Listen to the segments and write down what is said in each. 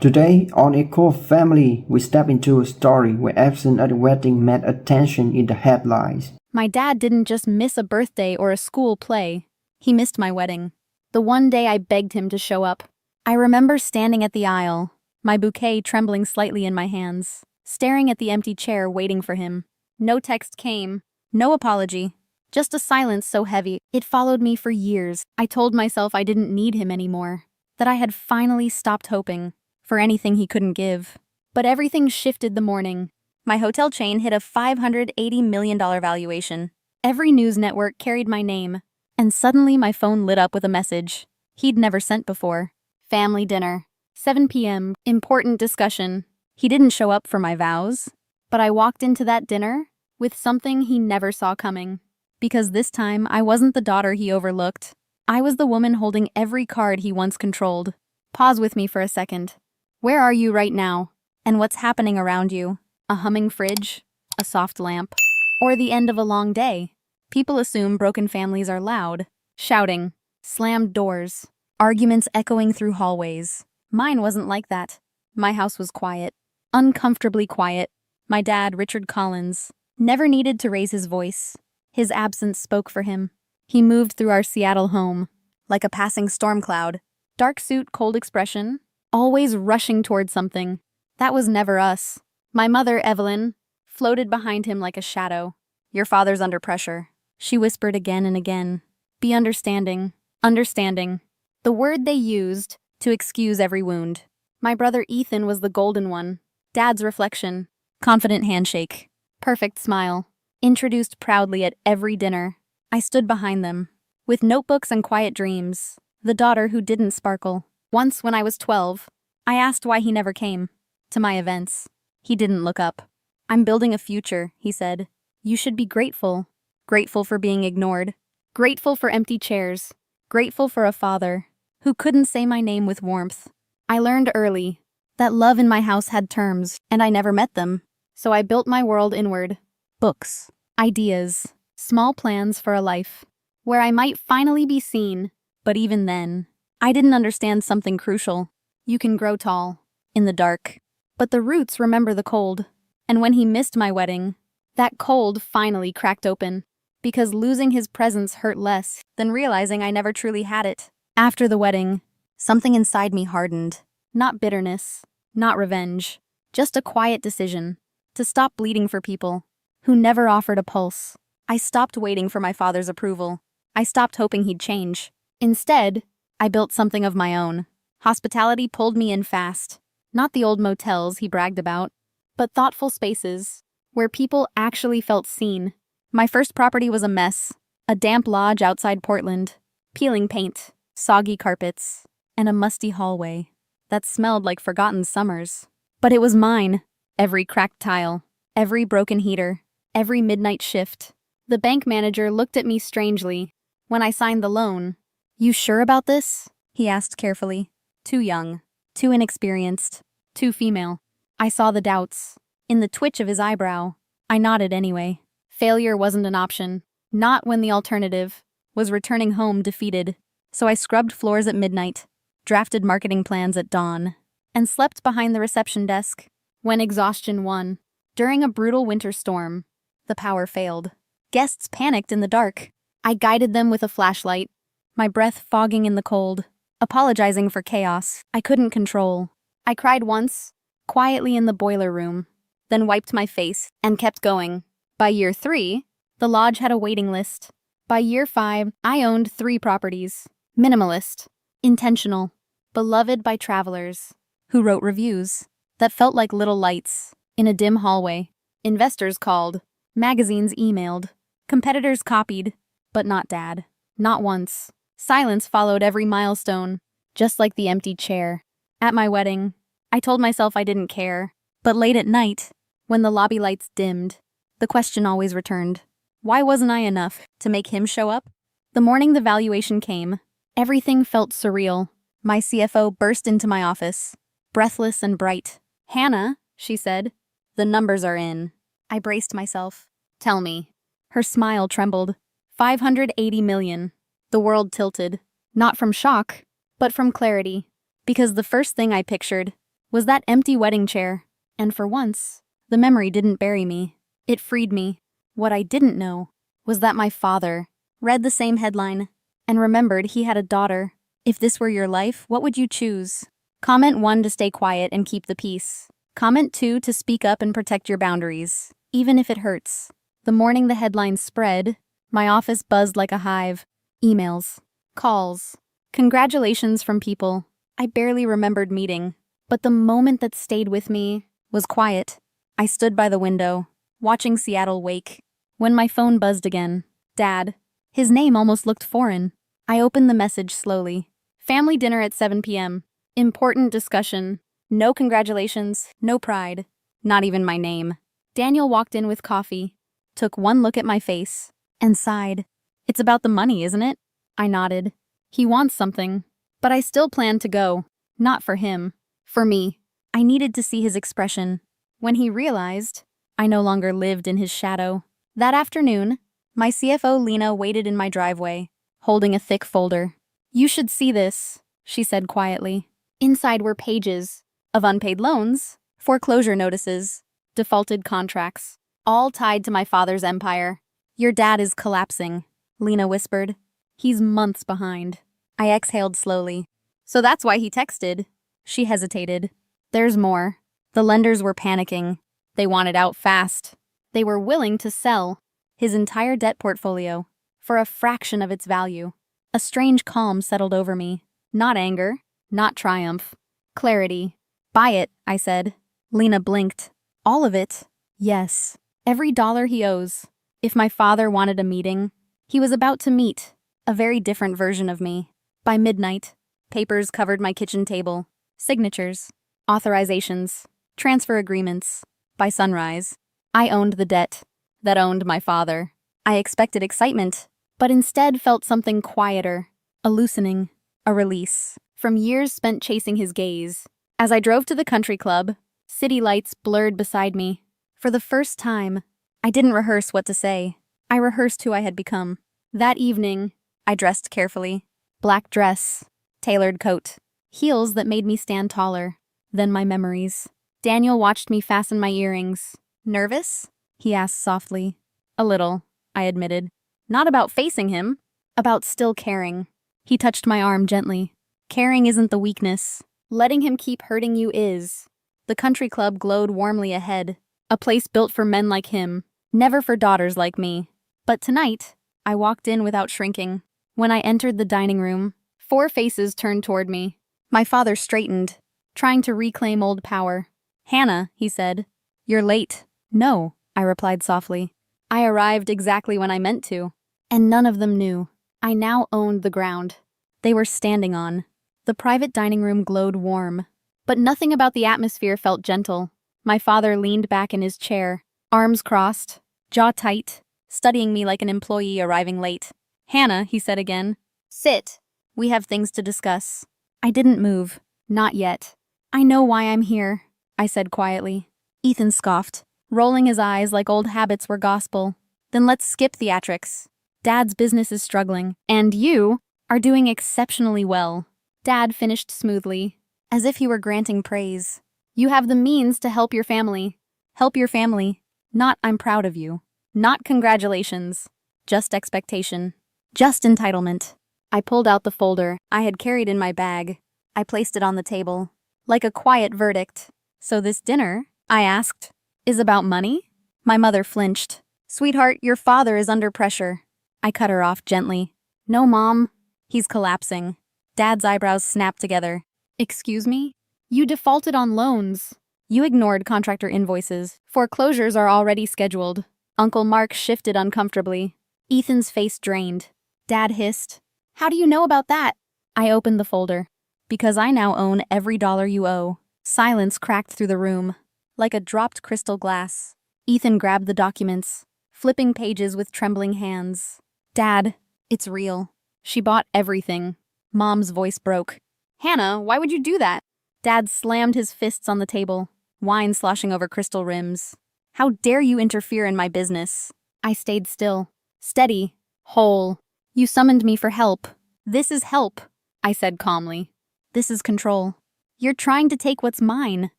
Today, on Echo Family, we step into a story where absence at the wedding met attention in the headlines. My dad didn't just miss a birthday or a school play. He missed my wedding. The one day I begged him to show up. I remember standing at the aisle, my bouquet trembling slightly in my hands, staring at the empty chair waiting for him. No text came, no apology, just a silence so heavy it followed me for years. I told myself I didn't need him anymore, that I had finally stopped hoping for anything he couldn't give. But everything shifted the morning. My hotel chain hit a $580 million valuation. Every news network carried my name, and suddenly my phone lit up with a message he'd never sent before. Family dinner, 7 p.m., important discussion. He didn't show up for my vows, but I walked into that dinner with something he never saw coming. Because this time, I wasn't the daughter he overlooked. I was the woman holding every card he once controlled. Pause with me for a second. Where are you right now? And what's happening around you? A humming fridge? A soft lamp? Or the end of a long day? People assume broken families are loud, shouting, slammed doors, arguments echoing through hallways. Mine wasn't like that. My house was quiet, uncomfortably quiet. My dad, Richard Collins, never needed to raise his voice. His absence spoke for him. He moved through our Seattle home, like a passing storm cloud. Dark suit, cold expression, always rushing toward something. That was never us. My mother, Evelyn, floated behind him like a shadow. Your father's under pressure, she whispered again and again. Be understanding, understanding. The word they used to excuse every wound. My brother Ethan was the golden one. Dad's reflection. Confident handshake. Perfect smile. Introduced proudly at every dinner. I stood behind them, with notebooks and quiet dreams. The daughter who didn't sparkle. Once, when I was 12, I asked why he never came to my events. He didn't look up. I'm building a future, he said. You should be grateful. Grateful for being ignored. Grateful for empty chairs. Grateful for a father who couldn't say my name with warmth. I learned early that love in my house had terms, and I never met them. So I built my world inward. Books, ideas, small plans for a life where I might finally be seen. But even then, I didn't understand something crucial. You can grow tall in the dark, but the roots remember the cold. And when he missed my wedding, that cold finally cracked open, because losing his presence hurt less than realizing I never truly had it. After the wedding, something inside me hardened. Not bitterness, not revenge, just a quiet decision to stop bleeding for people who never offered a pulse. I stopped waiting for my father's approval. I stopped hoping he'd change. Instead, I built something of my own. Hospitality pulled me in fast. Not the old motels he bragged about, but thoughtful spaces where people actually felt seen. My first property was a mess. A damp lodge outside Portland, peeling paint, soggy carpets, and a musty hallway that smelled like forgotten summers. But it was mine. Every cracked tile, every broken heater, every midnight shift. The bank manager looked at me strangely when I signed the loan. You sure about this? He asked carefully. Too young, too inexperienced, too female. I saw the doubts in the twitch of his eyebrow. I nodded anyway. Failure wasn't an option, not when the alternative was returning home defeated. So I scrubbed floors at midnight, drafted marketing plans at dawn, and slept behind the reception desk. When exhaustion won, during a brutal winter storm, the power failed. Guests panicked in the dark. I guided them with a flashlight, my breath fogging in the cold, apologizing for chaos I couldn't control. I cried once, quietly in the boiler room, then wiped my face and kept going. By year 3, the lodge had a waiting list. By year 5, I owned 3 properties. Minimalist, intentional, beloved by travelers who wrote reviews that felt like little lights in a dim hallway. Investors called, magazines emailed, competitors copied, but not Dad. Not once. Silence followed every milestone, just like the empty chair. At my wedding, I told myself I didn't care, but late at night, when the lobby lights dimmed, the question always returned. Why wasn't I enough to make him show up? The morning the valuation came, everything felt surreal. My CFO burst into my office, breathless and bright. Hannah, she said, the numbers are in. I braced myself. Tell me. Her smile trembled. 580 million. The world tilted, not from shock, but from clarity. Because the first thing I pictured was that empty wedding chair. And for once, the memory didn't bury me. It freed me. What I didn't know was that my father read the same headline and remembered he had a daughter. If this were your life, what would you choose? Comment 1 to stay quiet and keep the peace. Comment 2 to speak up and protect your boundaries, even if it hurts. The morning the headlines spread, my office buzzed like a hive. Emails, calls, congratulations from people I barely remembered meeting. But the moment that stayed with me was quiet. I stood by the window, watching Seattle wake, when my phone buzzed again. Dad. His name almost looked foreign. I opened the message slowly. Family dinner at 7 p.m. Important discussion. No congratulations, no pride, not even my name. Daniel walked in with coffee, took one look at my face, and sighed. It's about the money, isn't it? I nodded. He wants something, but I still planned to go. Not for him. For me. I needed to see his expression. When he realized I no longer lived in his shadow. That afternoon, my CFO Lena waited in my driveway, holding a thick folder. You should see this, she said quietly. Inside were pages of unpaid loans, foreclosure notices, defaulted contracts, all tied to my father's empire. Your dad is collapsing, Lena whispered. He's months behind. I exhaled slowly. So that's why he texted. She hesitated. There's more. The lenders were panicking. They wanted out fast. They were willing to sell his entire debt portfolio for a fraction of its value. A strange calm settled over me. Not anger, not triumph. Clarity. Buy it, I said. Lena blinked. All of it? Yes. Every dollar he owes. If my father wanted a meeting, he was about to meet a very different version of me. By midnight, papers covered my kitchen table. Signatures, authorizations, transfer agreements. By sunrise, I owned the debt that owned my father. I expected excitement, but instead felt something quieter, a loosening, a release, from years spent chasing his gaze. As I drove to the country club, city lights blurred beside me. For the first time, I didn't rehearse what to say. I rehearsed who I had become. That evening, I dressed carefully. Black dress, tailored coat, heels that made me stand taller. Then my memories. Daniel watched me fasten my earrings. Nervous? He asked softly. A little, I admitted. Not about facing him, about still caring. He touched my arm gently. Caring isn't the weakness. Letting him keep hurting you is. The country club glowed warmly ahead. A place built for men like him, never for daughters like me. But tonight, I walked in without shrinking. When I entered the dining room, 4 faces turned toward me. My father straightened, trying to reclaim old power. Hannah, he said. You're late. No, I replied softly. I arrived exactly when I meant to. And none of them knew. I now owned the ground they were standing on. The private dining room glowed warm, but nothing about the atmosphere felt gentle. My father leaned back in his chair, arms crossed, jaw tight, studying me like an employee arriving late. Hannah, he said again. Sit. We have things to discuss. I didn't move. Not yet. I know why I'm here, I said quietly. Ethan scoffed, rolling his eyes like old habits were gospel. Then let's skip theatrics. Dad's business is struggling, and you are doing exceptionally well. Dad finished smoothly, as if he were granting praise. You have the means to help your family. Help your family. Not I'm proud of you. Not congratulations. Just expectation. Just entitlement. I pulled out the folder I had carried in my bag. I placed it on the table, like a quiet verdict. So this dinner, I asked, is about money? My mother flinched. Sweetheart, your father is under pressure. I cut her off gently. No, Mom. He's collapsing. Dad's eyebrows snapped together. Excuse me? You defaulted on loans. You ignored contractor invoices. Foreclosures are already scheduled. Uncle Mark shifted uncomfortably. Ethan's face drained. Dad hissed. How do you know about that? I opened the folder. Because I now own every dollar you owe. Silence cracked through the room, like a dropped crystal glass. Ethan grabbed the documents, flipping pages with trembling hands. Dad, it's real. She bought everything. Mom's voice broke. Hannah, why would you do that? Dad slammed his fists on the table, wine sloshing over crystal rims. How dare you interfere in my business? I stayed still, steady, whole. You summoned me for help. This is help, I said calmly. This is control. You're trying to take what's mine,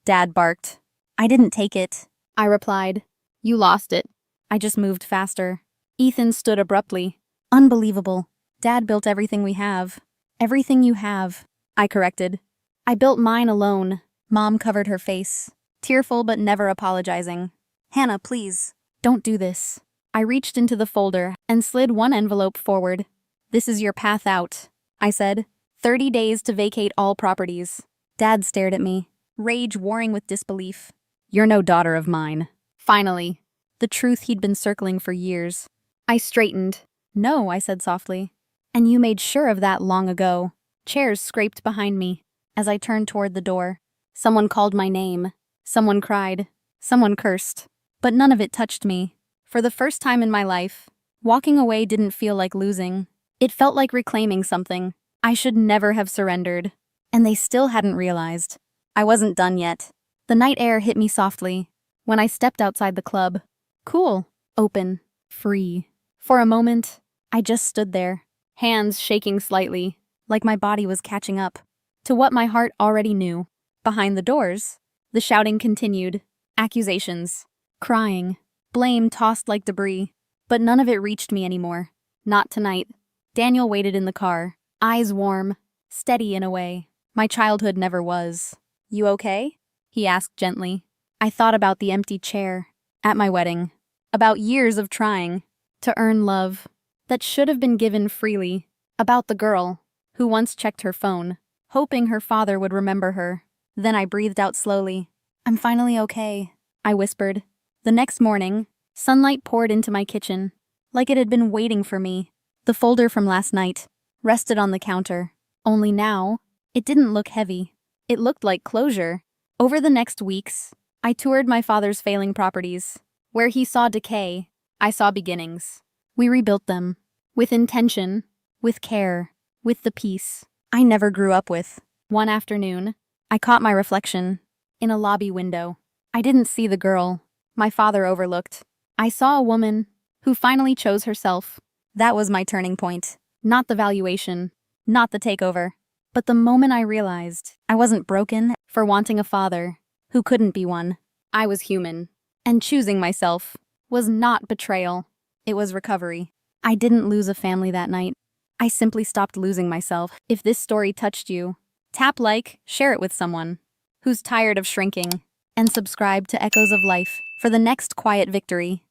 Dad barked. I didn't take it, I replied. You lost it. I just moved faster. Ethan stood abruptly. Unbelievable. Dad built everything we have. Everything you have, I corrected. I built mine alone. Mom covered her face, tearful but never apologizing. Hannah, please, don't do this. I reached into the folder and slid one envelope forward. This is your path out, I said. 30 days to vacate all properties. Dad stared at me, rage warring with disbelief. You're no daughter of mine. Finally, the truth he'd been circling for years. I straightened. No, I said softly. And you made sure of that long ago. Chairs scraped behind me as I turned toward the door. Someone called my name. Someone cried. Someone cursed. But none of it touched me. For the first time in my life, walking away didn't feel like losing. It felt like reclaiming something. I should never have surrendered. And they still hadn't realized. I wasn't done yet. The night air hit me softly when I stepped outside the club. Cool, open, free. For a moment, I just stood there, hands shaking slightly, like my body was catching up to what my heart already knew. Behind the doors, the shouting continued. Accusations, crying, blame tossed like debris. But none of it reached me anymore. Not tonight. Daniel waited in the car, eyes warm, steady in a way my childhood never was. You okay? He asked gently. I thought about the empty chair at my wedding, about years of trying to earn love that should have been given freely, about the girl who once checked her phone, hoping her father would remember her. Then I breathed out slowly. I'm finally okay, I whispered. The next morning, sunlight poured into my kitchen, like it had been waiting for me. The folder from last night rested on the counter. Only now, it didn't look heavy. It looked like closure. Over the next weeks, I toured my father's failing properties. Where he saw decay, I saw beginnings. We rebuilt them, with intention, with care, with the peace I never grew up with. One afternoon, I caught my reflection in a lobby window. I didn't see the girl my father overlooked. I saw a woman who finally chose herself. That was my turning point. Not the valuation, not the takeover, but the moment I realized I wasn't broken for wanting a father who couldn't be one. I was human, and choosing myself was not betrayal. It was recovery. I didn't lose a family that night. I simply stopped losing myself. If this story touched you, tap like, share it with someone who's tired of shrinking, and subscribe to Echoes of Life for the next quiet victory.